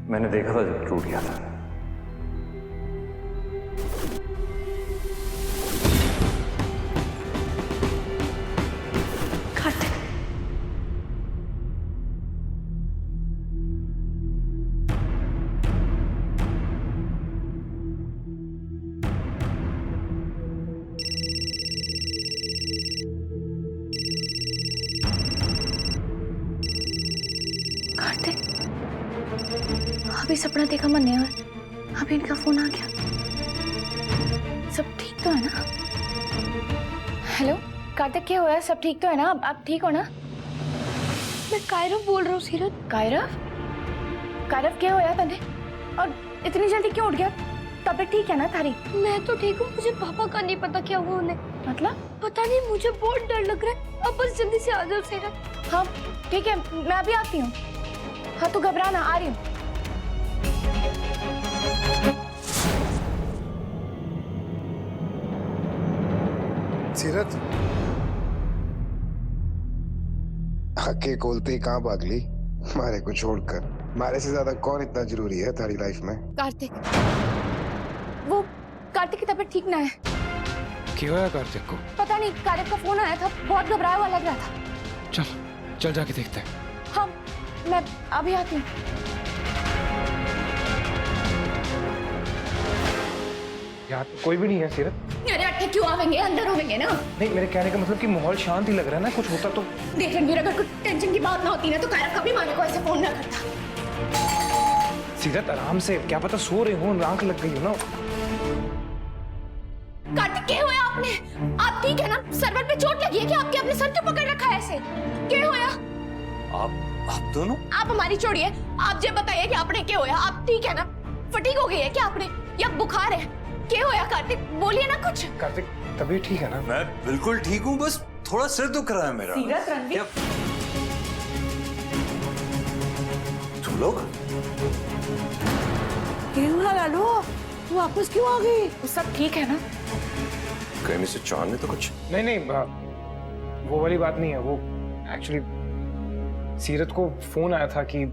मैंने देखा था जब टूट गया था। कार्तिक, अभी सपना देखा मन ने और अभी इनका फोन आ गया। सब ठीक तो है ना? हेलो कार्तिक, क्या हुआ है? सब ठीक तो है ना? आप ठीक हो ना? मैं कायरव बोल रहा हूँ सीरत। कायरव? कायरव क्या हुआ तने? और इतनी जल्दी क्यों उठ गया? तबीयत ठीक है ना थारी? मैं तो ठीक हूँ, मुझे पापा का नहीं पता क्या हुआ उन्हें। मतलब? पता नहीं, मुझे बहुत डर लग रहा है। अब बस जल्दी से आ जाओ सीरत। हाँ ठीक है, मैं अभी आती हूँ। हाँ तू घबरा ना, आ रही हूँ। सीरत, हके खोलते ही कहाँ भाग ली मारे को छोड़कर? मारे से ज्यादा कौन इतना जरूरी है तारी लाइफ में? कार्तिक, वो कार्तिक की तबीयत ठीक ना है। क्या हुआ कार्तिक को? पता नहीं, कार्तिक का फोन आया था, बहुत घबराया हुआ लग रहा था। चल चल जाके देखते हैं। हाँ मैं अभी आती हूँ। यहाँ तो कोई भी नहीं है सीरत। अरे अट्ठे क्यों आवेंगे, अंदर होंगे ना? नहीं, मेरे कहने का मतलब कि माहौल शांत ही लग रहा है ना, कुछ होता तो। देख रणवीर, अगर कुछ टेंशन की बात ना होती ना तो कायरव कभी माने को ऐसे फोन ना करता। सीरत आराम से, क्या पता सो रहे हो, आंख लग गई हो ना। कार्तिक क्या हुआ आपने? आप ठीक है ना? सर्वर पे चोट लगी है क्या? आपके अपने सर क्यों पकड़ रखा है ऐसे? क्या हुआ? आप दोनों? आप हमारी छोड़िए, आप जब बताइए कि आपने क्या हुआ? आप ठीक है ना? फटीग हो गई है क्या आपने, या बुखार है? क्या हुआ कार्तिक, बोलिए ना कुछ। कार्तिक तबीयत ठीक है ना? मैं बिल्कुल ठीक हूँ, बस थोड़ा सिर दुख रहा है मेरा। सीरत, रणवीर, तुम लोग? लालू, वापस क्यों आ गई? सब ठीक है ना? कहीं से चांद ने तो कुछ? नहीं नहीं, वो वाली बात नहीं है। वो एक्चुअली सीरत को फोन आया था कि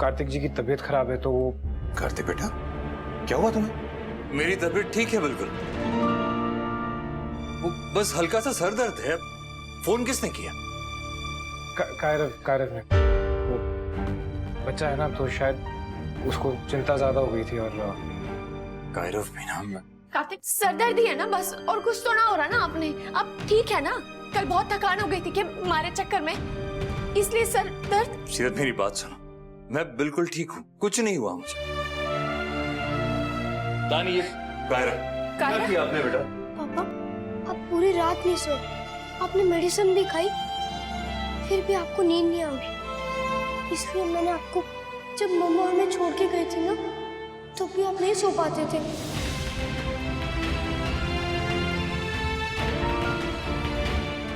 कार्तिक जी की तबीयत खराब है, तो वो। कार्तिक बेटा, क्या हुआ तुम्हें? मेरी तबीयत ठीक है बिल्कुल, वो बस हल्का सा सर दर्द है। फोन किसने किया? कायरव ने। वो बच्चा है ना, तो शायद उसको चिंता ज्यादा हो गई थी। और कायरव भी नाम है। कार्तिक सर दर्द ही है ना बस, और कुछ तो ना हो रहा ना आपने? अब ठीक है ना? कल बहुत थकान हो गई थी कि मारे चक्कर में, इसलिए सर दर्द। सीरत मेरी बात सुनो, मैं बिल्कुल ठीक हूँ, कुछ नहीं हुआ मुझे। दानी, ये कायरव क्या किया आपने बेटा? पापा, आप पूरी रात नहीं सोए, आपने मेडिसिन भी खाई, फिर भी आपको नींद नहीं आ रही। इसलिए मैंने आपको, जब मम्मा हमें छोड़ के गई थी ना, तो भी आप नहीं सो पाते थे।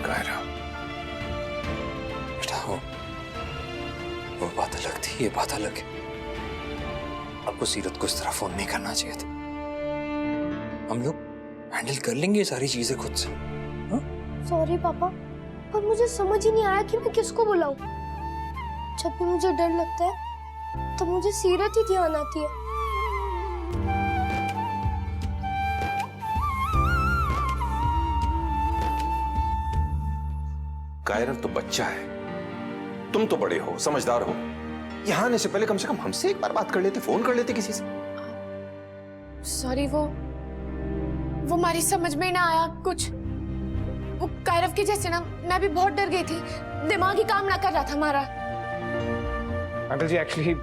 कायरव बेटा, वो बात अलग थी, ये बात अलग है। आपको सीरत को इस तरह फोन नहीं करना चाहिए था। हम लोग हैंडल कर लेंगे ये सारी चीजें खुद से। सॉरी पापा, पर मुझे समझ ही नहीं आया कि मैं किसको बुलाऊं। जब भी मुझे डर लगता है तो मुझे सीरत ही ध्यान आती है। कायरव तो बच्चा है, तुम तो बड़े हो, समझदार हो। यहाँ आने से पहले कम से कम हमसे एक बार बात कर लेते, फोन कर लेते किसी से। सॉरी, वो हमारी समझ में ना आया कुछ। वो कायरव की जैसे ना मैं भी बहुत डर गई थी, दिमाग ही काम ना कर रहा था हमारा। अंकल जी, एक्चुअली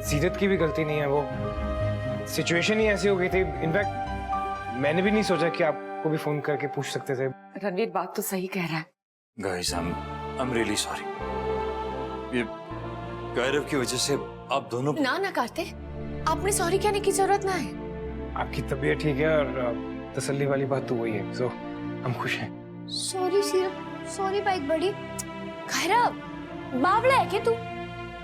सीरत की भी गलती नहीं है, वो सिचुएशन ही ऐसी हो गई थी। इनफैक्ट मैंने भी नहीं सोचा कि आपको भी फोन करके पूछ सकते थे। रणवीर बात तो सही कह रहा है। Guys, I'm really sorry। ये कायरव की वजह से आप दोनों। ना ना कार्तिक, आपने सॉरी कहने की जरूरत ना है। आपकी तबीयत ठीक है, और तसल्ली वाली बात तो वही है, सो हम खुश हैं। सॉरी सीरत, सॉरी बाइक बड़ी। कायरव, बावला है क्या तू?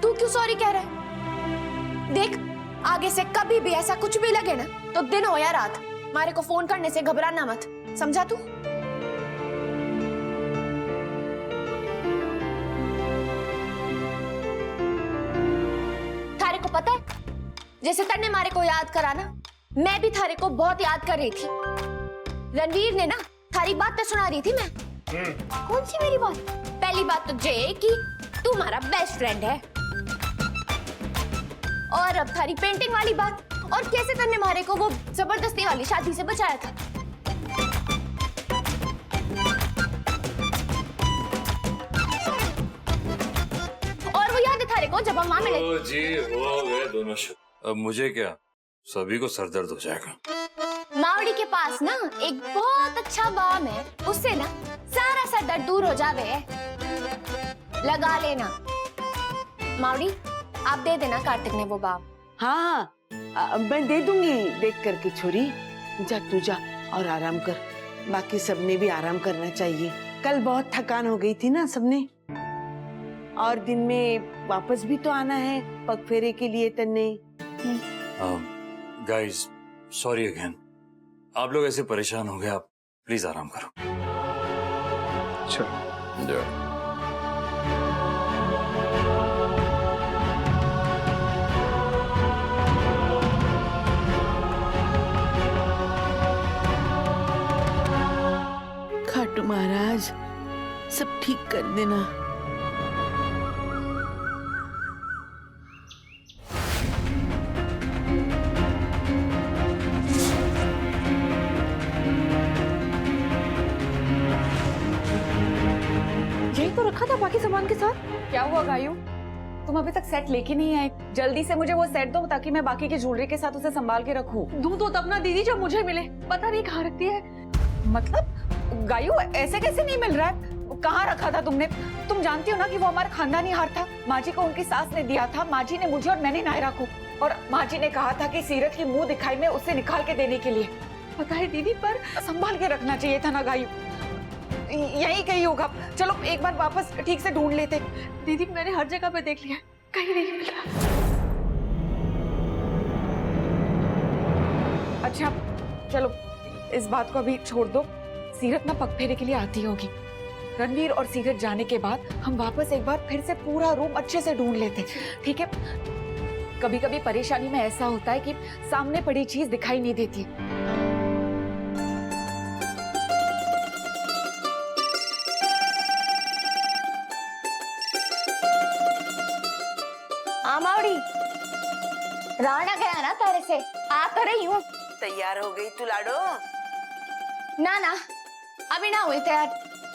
तू क्यों सॉरी कह रहा है? देख, आगे से कभी भी ऐसा कुछ भी लगे ना, तो दिन हो या रात, मारे को फोन करने से घबराना मत, समझा तू? थारे को पता है जैसे तन्ने मारे को याद करा ना, मैं भी थारे को बहुत याद कर रही थी। रणवीर ने ना थारी बात तो सुना रही थी मैं। कौन सी मेरी बात? पहली बात तो ये कि तू हमारा बेस्ट फ्रेंड है, और अब थारी पेंटिंग वाली बात, और कैसे तन्ने मारे को वो जबरदस्ती वाली शादी से बचाया था। और वो याद है थारे को जब हम वहां मिले। ओ जी हो गए दोनों अब मुझे क्या, सभी को सरदर्द हो जाएगा। मावड़ी के पास ना एक बहुत अच्छा बाम है, उससे ना सारा सर दर्द दूर हो जावे। लगा लेना। मावड़ी आप दे देना कार्तिक ने वो बाम। हाँ मैं दे दूंगी देख करके छोरी। जा तू जा और आराम कर, बाकी सबने भी आराम करना चाहिए। कल बहुत थकान हो गई थी ना सबने, और दिन में वापस भी तो आना है पग फेरे के लिए तन्ने। गाइस सॉरी अगेन, आप लोग ऐसे परेशान हो गए, आप प्लीज आराम करो। चलो खाटू महाराज सब ठीक कर देना। यही तो रखा था बाकी सामान के साथ। क्या हुआ गायू, तुम अभी तक सेट लेके नहीं आए? जल्दी से मुझे वो सेट दो ताकि मैं बाकी की ज्वेलरी के साथ उसे संभाल के रखूं। दूं तो तब ना दीदी जब मुझे मिले, पता नहीं कहाँ रखती है। मतलब गायू ऐसे कैसे नहीं मिल रहा है? कहाँ रखा था तुमने? तुम जानती हो ना कि वो हमारा खानदानी हार था। माँ जी को उनकी सास ने दिया था, माँ जी ने मुझे और मैंने नायरा को, और माँ जी ने कहा था कि सीरत की मुंह दिखाई में उसे निकाल के देने के लिए। पता है दीदी, पर संभाल के रखना चाहिए था ना गायू। यही कहीं होगा, चलो एक बार वापस ठीक से ढूंढ लेते। दीदी मैंने हर जगह पे देख लिया, कहीं नहीं मिल रहा। अच्छा चलो इस बात को अभी छोड़ दो। सीरत ना पग फेरे के लिए आती होगी। रणवीर और सीरत जाने के बाद हम वापस एक बार फिर से पूरा रूम अच्छे से ढूंढ लेते, ठीक है? कभी कभी परेशानी में ऐसा होता है कि सामने पड़ी चीज दिखाई नहीं देती। मावड़ी राणा गया ना तारे से, आ तो रही हूँ। तैयार हो गई तू लाडो? ना ना अभी ना हुई तैयार,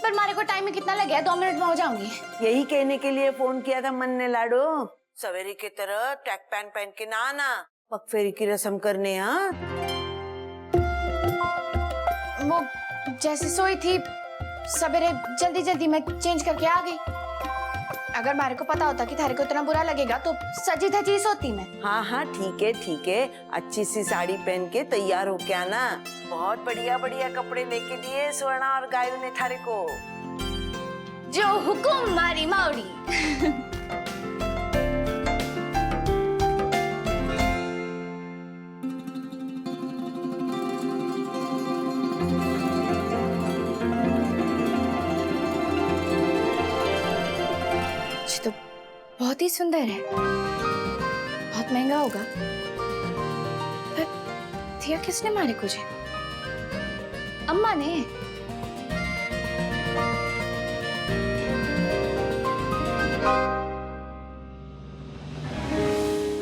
पर मारे को टाइम में कितना लगे, 2 मिनट में हो जाऊंगी। यही कहने के लिए फोन किया था मन ने लाडो। सवेरे की तरह ट्रैक पैंट पहन के ना आना पग फेरी की रस्म करने। हाँ वो जैसे सोई थी सवेरे, जल्दी जल्दी मैं चेंज करके आ गई। अगर मारे को पता होता कि थारे को इतना बुरा लगेगा तो सजी धजी सोती मैं। हाँ ठीक है, अच्छी सी साड़ी पहन के तैयार होके आना। बहुत बढ़िया बढ़िया कपड़े लेके दिए स्वर्णा और गायू ने थारे को। जो हुकुम मारी मावड़ी। तो बहुत ही सुंदर है, बहुत महंगा होगा। पर दिया किसने मारे कुछ? अम्मा ने।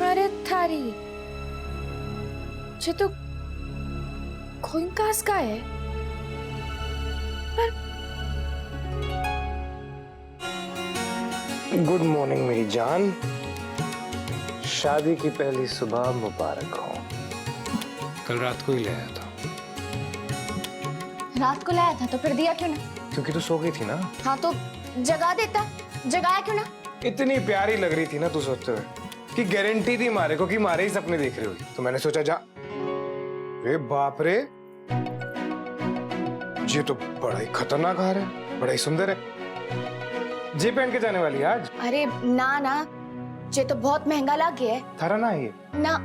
अरे थारी जो तो खोइंकास का है, पर गुड मॉर्निंग मेरी जान, शादी की पहली सुबह मुबारक हो। कल रात को ही ले आया था। रात को लाया था तो फिर दिया क्यों ना? क्योंकि तू सो गई थी ना। हाँ तो जगा देता, जगाया क्यों ना? इतनी प्यारी लग रही थी ना तू सोते हुए कि गारंटी थी मारे को कि मारे ही सपने देख रही होगी, तो मैंने सोचा जा। रे बाप रे, ये तो बड़ा ही खतरनाक हार है, बड़ा ही सुंदर है। जे पहन के जाने वाली आज? अरे ना ना, ये तो बहुत महंगा लग गया है। थारा ना ये ना,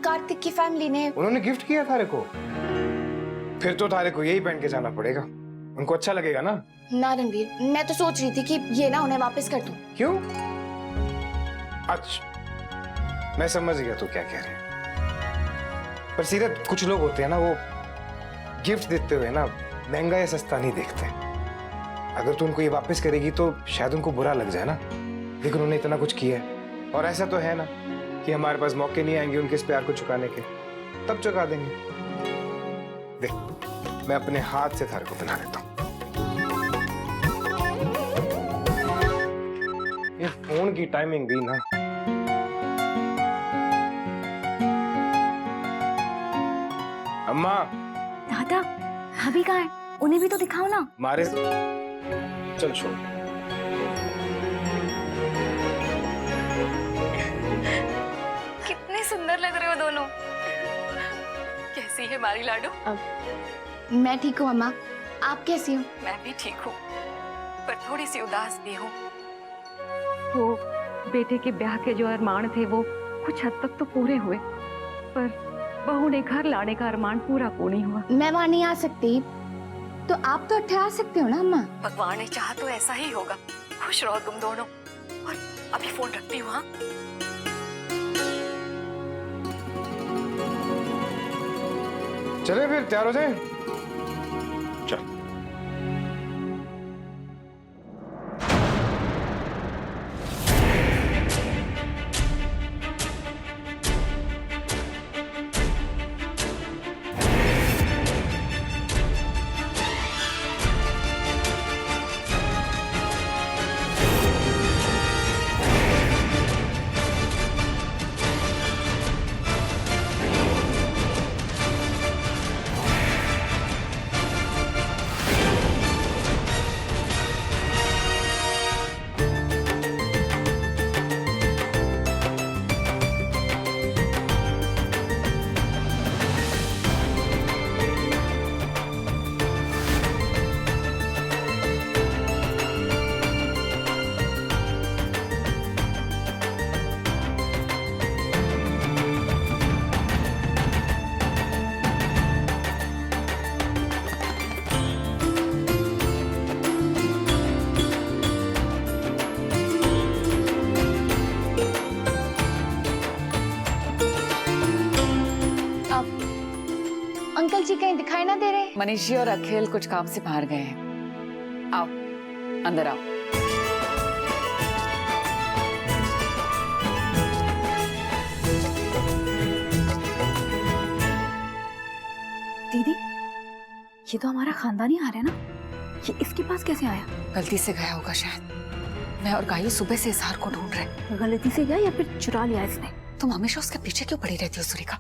कार्तिक की फैमिली ने, उन्होंने गिफ्ट किया थारे को। फिर तो थारे को यही पहन के जाना पड़ेगा, उनको अच्छा लगेगा ना। ना रणवीर, मैं तो सोच रही थी कि ये ना उन्हें वापस कर दूं। क्यों? अच्छा मैं समझ गया तू क्या कह रही है, पर सीरत कुछ लोग होते हैं ना, वो गिफ्ट देते हुए ना महंगा या सस्ता नहीं देखते। अगर तू उनको ये वापस करेगी तो शायद उनको बुरा लग जाए ना, लेकिन उन्होंने इतना कुछ किया है। और ऐसा तो है ना कि हमारे पास मौके नहीं आएंगे उनके इस प्यार को चुकाने के, तब चुका देंगे। देख, मैं अपने हाथ से थारे को बना देता हूँ। ये फोन की टाइमिंग भी ना, अम्मा। दादा भाभी कहाँ है? उन्हें भी तो दिखाओ ना। मारे चल छोड़। कितने सुंदर लग रहे हो दोनों। कैसी है हमारी लाडू? मैं ठीक हूँ अम्मा, आप कैसी हो? मैं भी ठीक हूँ, पर थोड़ी सी उदास भी हूँ। वो बेटे के ब्याह के जो अरमान थे वो कुछ हद तक तो पूरे हुए, पर बहू ने घर लाने का अरमान पूरा क्यों नहीं हुआ? मैं वहाँ नहीं आ सकती, तो आप तो अट्ठे आ सकते हो ना अम्मा। भगवान ने चाहा तो ऐसा ही होगा। खुश रहो तुम दोनों। और अभी फोन रखती हूँ। हाँ, चले फिर, तैयार हो जाए। चल। अंकल जी कहीं दिखाई ना दे रहे? मनीष जी और अखिल कुछ काम से बाहर गए हैं। आओ, अंदर आओ। दीदी, ये तो हमारा खानदानी हार है ना, ये इसके पास कैसे आया? गलती से गया होगा शायद। मैं और गायू सुबह से इस हार को ढूंढ रहे। गलती से गया या फिर चुरा लिया इसने? तुम हमेशा उसके पीछे क्यों पड़ी रहती हो सुरेखा?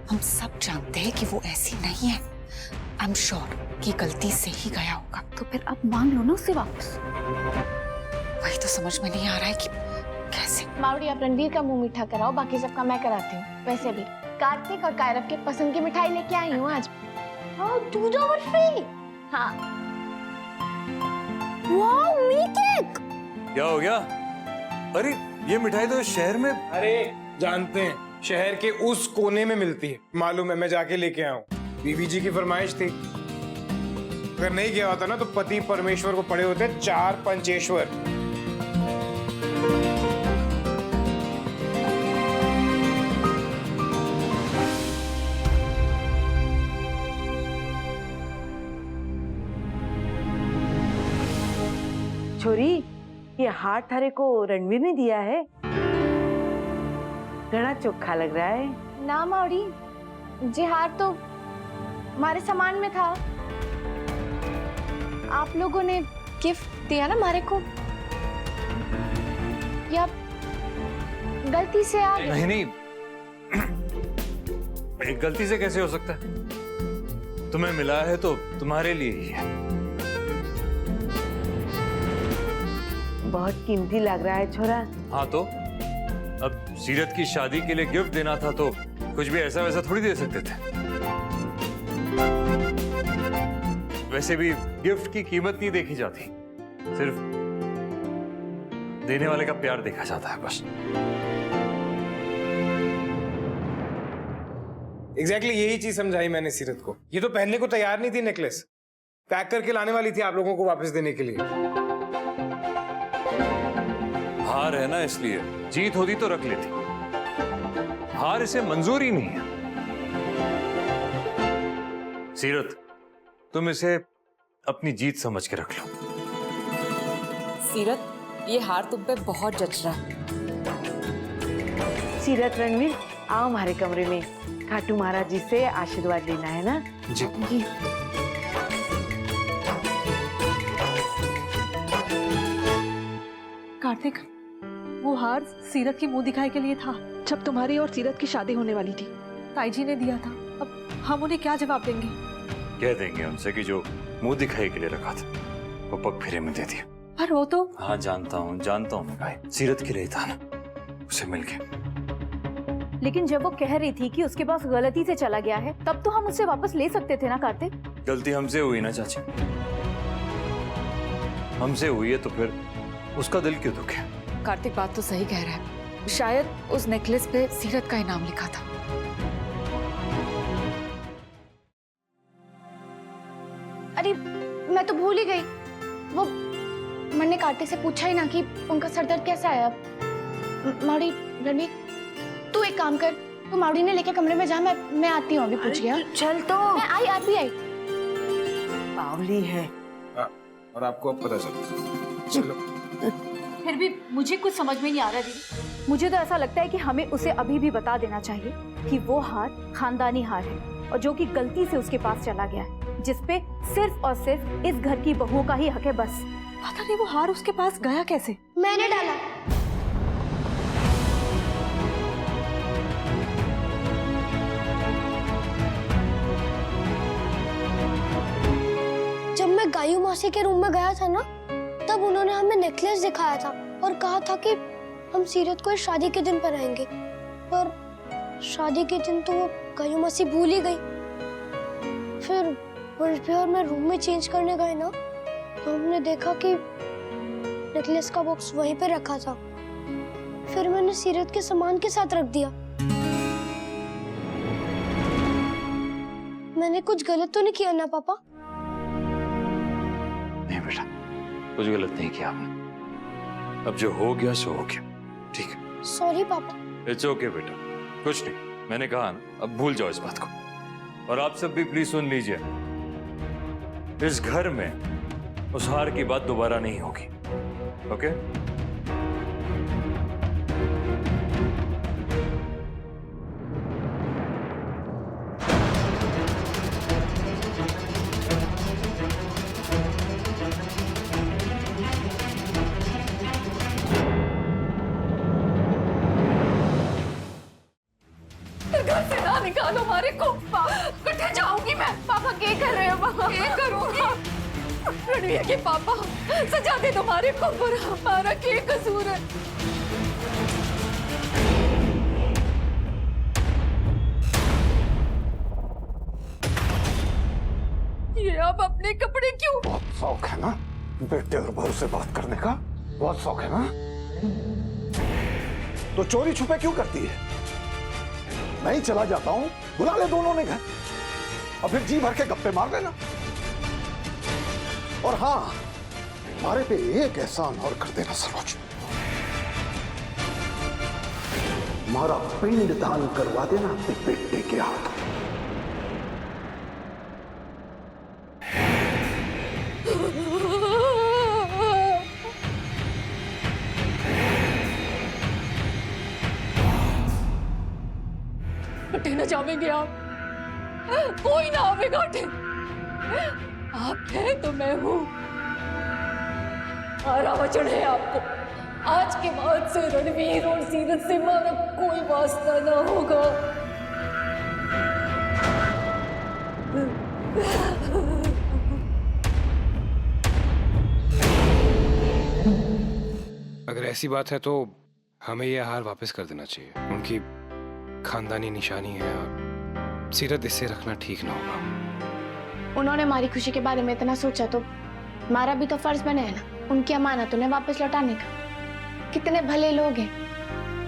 हम सब जानते हैं कि वो ऐसी नहीं है। आई एम श्योर कि गलती से ही गया होगा। तो फिर अब मांग लो ना उससे वापस। वही तो समझ में नहीं आ रहा है कि कैसे। मावड़ी, आप रणवीर का मुंह मीठा कराओ, बाकी सबका मैं कराती हूँ। वैसे भी कार्तिक और कायरव के पसंद की मिठाई लेके आई हूँ आज। हाँ, दूध और बर्फी। हाँ। वाओ, मी केक। क्या हो गया? अरे ये मिठाई तो शहर में। अरे जानते हैं, शहर के उस कोने में मिलती है। मालूम है, मैं जाके लेके आया हूँ। बीवी जी की फरमाइश थी। अगर नहीं गया होता ना तो पति परमेश्वर को पड़े होते 4 पंचेश्वर। छोरी, ये हार थारे को रणवीर ने दिया है? घना चोखा लग रहा है। ना मावड़ी, जी हार तो हमारे सामान में था। आप लोगों ने गिफ्ट दिया ना हमारे को, या गलती से आ गया? नहीं नहीं, एक गलती से कैसे हो सकता है? तुम्हें मिला है तो तुम्हारे लिए ही है। बहुत कीमती लग रहा है छोरा। हाँ तो अब सीरत की शादी के लिए गिफ्ट देना था तो कुछ भी ऐसा वैसा थोड़ी दे सकते थे। वैसे भी गिफ्ट की कीमत नहीं देखी जाती, सिर्फ देने वाले का प्यार देखा जाता है बस। एग्जैक्टली यही चीज समझाई मैंने सीरत को। ये तो पहनने को तैयार नहीं थी नेकलेस, पैक करके लाने वाली थी आप लोगों को वापस देने के लिए। हार है ना इसलिए, जीत होती तो रख लेती। हार इसे मंजूर ही नहीं है। सीरत, तुम इसे अपनी जीत समझ के रख लो। सीरत, ये हार तुम पे बहुत जच रहा है। सीरत रणवीर, आओ हमारे कमरे में, खाटू महाराज जी से आशीर्वाद लेना है ना। जी। कार्तिक, वो हार सीरत की मुंह दिखाई के लिए था जब तुम्हारी और सीरत की शादी होने वाली थी। ताई जी ने दिया था। अब हम उन्हें क्या जवाब देंगे? कह देंगे उनसे कि जो मुंह दिखाई के लिए रखा था वो पग फेरे में दे दिया। पर वो तो हाँ जानता हूँ भाई, सीरत के लिए था ना, उसे मिल गया। लेकिन जब वो कह रही थी कि उसके पास गलती से चला गया है, तब तो हम उसे वापस ले सकते थे ना कार्तिक। गलती हमसे हुई ना चाची, हमसे हुई है तो फिर उसका दिल क्यों दुखे? कार्तिक बात तो सही कह रहा है। शायद उस नेकलेस पे सीरत का इनाम लिखा था। अरे मैं तो भूल ही गई। वो मैंने कार्तिक से पूछा ही ना कि उनका सर दर्द कैसा है अब। माउड़ी, रणवीर, तू एक काम कर, तू माउड़ी ने लेके कमरे में जा, मैं आती हूँ अभी पूछ गया। चल तो। मैं आई आई। बावली है। और आपको अब पता चलो। फिर भी मुझे कुछ समझ में नहीं आ रहा दीदी। मुझे तो ऐसा लगता है कि हमें उसे अभी भी बता देना चाहिए कि वो हार खानदानी हार है और जो कि गलती से उसके पास चला गया है, जिसपे सिर्फ और सिर्फ इस घर की बहुओं का ही हक है बस। पता नहीं वो हार उसके पास गया कैसे? मैंने डाला। जब मैं गायू मौसी के रूम में गया था ना, तब उन्होंने हमें नेकलेस दिखाया था और कहा था कि हम सीरत को शादी के दिन पहनाएंगे। पर शादी के दिन तो वो गायू मौसी भूल ही गई। फिर वर्ष और मैं रूम में चेंज करने गए ना, तो हमने देखा कि नेकलेस का बॉक्स वहीं पे रखा था। फिर मैंने सीरत के सामान के साथ रख दिया। मैंने कुछ गलत तो नहीं किया ना पापा? नहीं बेटा, कुछ गलत नहीं किया आपने। अब जो हो गया सो हो गया, ठीक है? सॉरी पापा। इट्स ओके बेटा, कुछ नहीं। मैंने कहा ना, अब भूल जाओ इस बात को। और आप सब भी प्लीज सुन लीजिए, इस घर में उस हार की बात दोबारा नहीं होगी, ओके? घर से ना निकालो हमारे को। कटे जाऊंगी मैं। पापा क्या कर रहे हो? पापा क्या करूंगी? रणवीर के पापा, सजा दे तुम्हारे को, पर हमारा क्या कसूर है? ये आप अपने कपड़े क्यों? बहुत शौक है ना बेटे और बहू से बात करने का, बहुत शौक है ना? तो चोरी छुपे क्यों करती है? मैं ही चला जाता हूं, बुला ले दोनों ने घर, और फिर जी भर के गप्पे मार लेना। और हाँ, हमारे पे एक एहसान और कर देना सरोज, हमारा पिंड दान करवा देना अपने बेटे के हाथ। कटे न जावेंगे आप, कोई ना आवेगा कटे। आप है तो मैं हूं। आरा वचन है आपको, आज के बाद से रणवीर और सीरत से हमारा कोई वास्ता ना होगा। अगर ऐसी बात है तो हमें यह हार वापस कर देना चाहिए। उनकी खानदानी निशानी है और सीरत इससे रखना ठीक ना होगा। उन्होंने हमारी खुशी के बारे में इतना सोचा तो हमारा भी तो फर्ज बने है ना उनकी अमानत उन्हें वापस लौटाने का। कितने भले लोग हैं,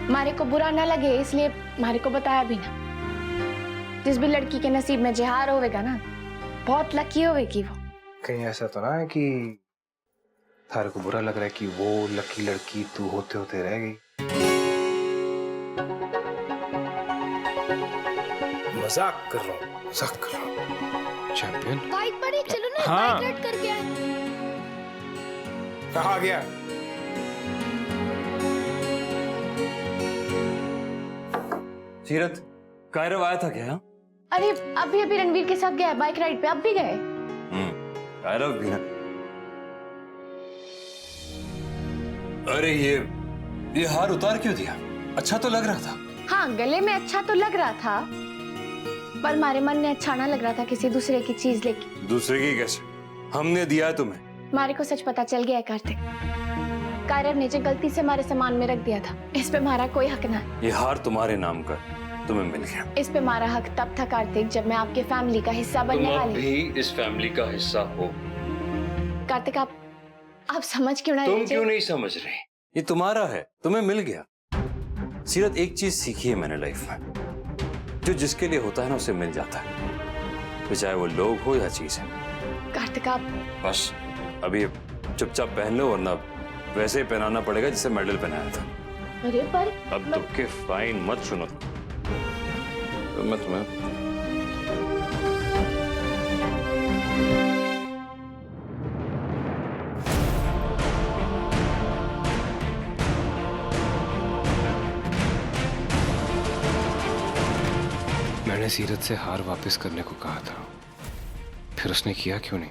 हमारे को बुरा ना लगे इसलिए हमारे को बताया भी ना। जिस भी लड़की के नसीब में जिहार होवेगा ना, बहुत लकी होवेगी वो। कहीं ऐसा तो ना है कि थारे को बुरा लग रहा है कि वो लकी लड़की तू होते होते रह गई? मजाक कर रहा हूँ, मजाक कर रहा हूँ। चैंपियन बाइक पर ही चलो ना, हाँ। बाइक राइड करके आए। कहाँ गया? सीरत, कायरव आया था क्या? अरे अभी अभी रणवीर के साथ गया बाइक राइड पे, अब भी गए। कायरव भी ना। अरे ये हार उतार क्यों दिया? अच्छा तो लग रहा था। हाँ, गले में अच्छा तो लग रहा था, पर हमारे मन में अच्छा ना लग रहा था किसी दूसरे की चीज लेके। दूसरे की कैसे? हमने दिया है तुम्हें। हमारे को सच पता चल गया है कार्तिक, कायरव ने जो गलती से हमारे सामान में रख दिया था, इस पे हमारा कोई हक ना है। ये हार तुम्हारे नाम का तुम्हें मिल गया। इस पे हमारा हक तब था कार्तिक जब मैं आपके फैमिली का हिस्सा बनने वाली। भी इस फैमिली का हिस्सा हो। कार्तिक आप समझ क्यों ना तुम रहे? क्यों नहीं समझ रहे? ये तुम्हारा है, तुम्हें मिल गया। सीरत, एक चीज सीखी है मैंने लाइफ में, जो जिसके लिए होता है ना उसे मिल जाता है, तो चाहे वो लोग हो या चीज है। कार्तिक बस अभी चुपचाप पहन लो, वरना वैसे ही पहनाना पड़ेगा जिसे मेडल पहनाया था। अरे पर अब तुम के फाइन मत सुनो, तो मैं तुम्हें मैंने सीरत से हार वापस करने को कहा था, फिर उसने किया क्यों नहीं?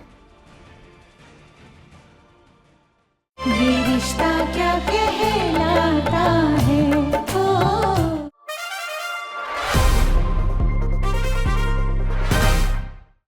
ये रिश्ता क्या कहलाता है।